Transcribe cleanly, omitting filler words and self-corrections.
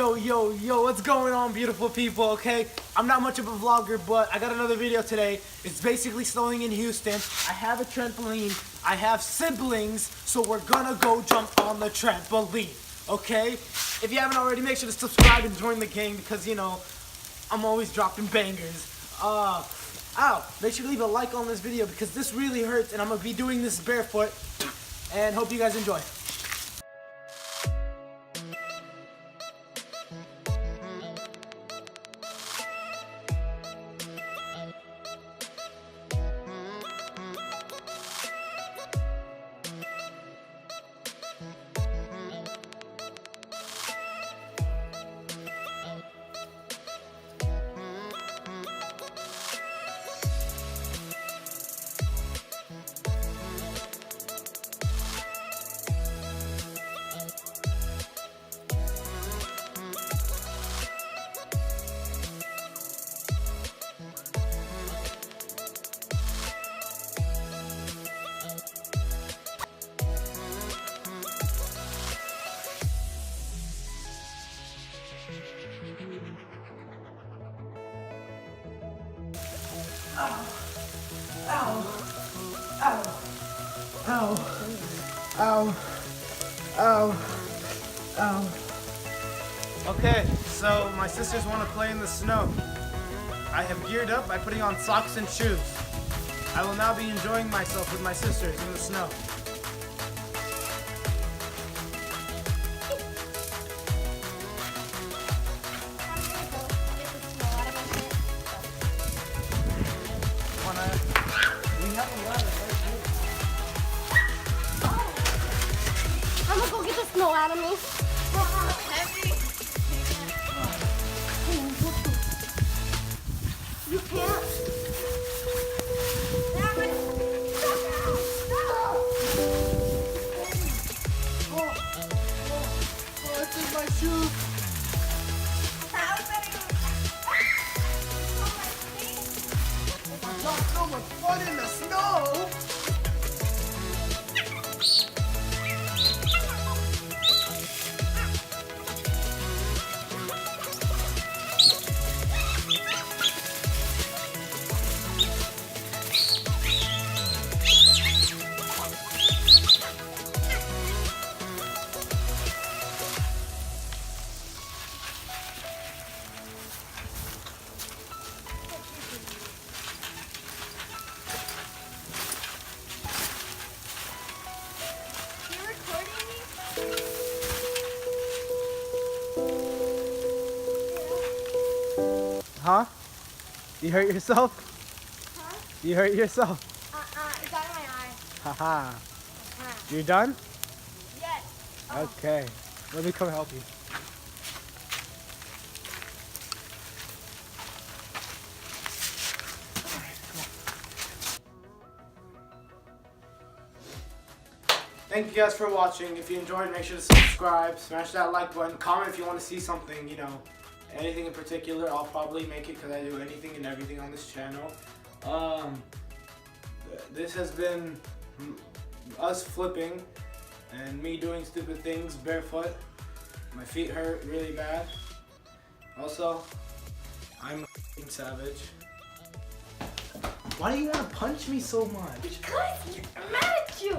Yo, what's going on, beautiful people, okay? I'm not much of a vlogger, but I got another video today. It's basically snowing in Houston. I have a trampoline. I have siblings, so we're gonna go jump on the trampoline, okay? If you haven't already, make sure to subscribe and join the gang because, you know, I'm always dropping bangers. Make sure to leave a like on this video because this really hurts and I'm gonna be doing this barefoot. And hope you guys enjoy. Ow. Okay, so my sisters want to play in the snow. I have geared up by putting on socks and shoes. I will now be enjoying myself with my sisters in the snow. I'm gonna go get the snow out of me. Heavy. You can't. This is my shoe. Not so much fun in the snow. Huh? You hurt yourself? Huh? You hurt yourself? It's out of my eye. Haha. You're done? Yes. Okay. Let me come help you. Thank you guys for watching. If you enjoyed, make sure to subscribe, smash that like button, comment if you want to see something, you know, anything in particular. I'll probably make it because I do anything and everything on this channel. This has been us flipping and me doing stupid things barefoot. My feet hurt really bad. Also, I'm a savage. Why do you want to punch me so much? Because I'm mad at you.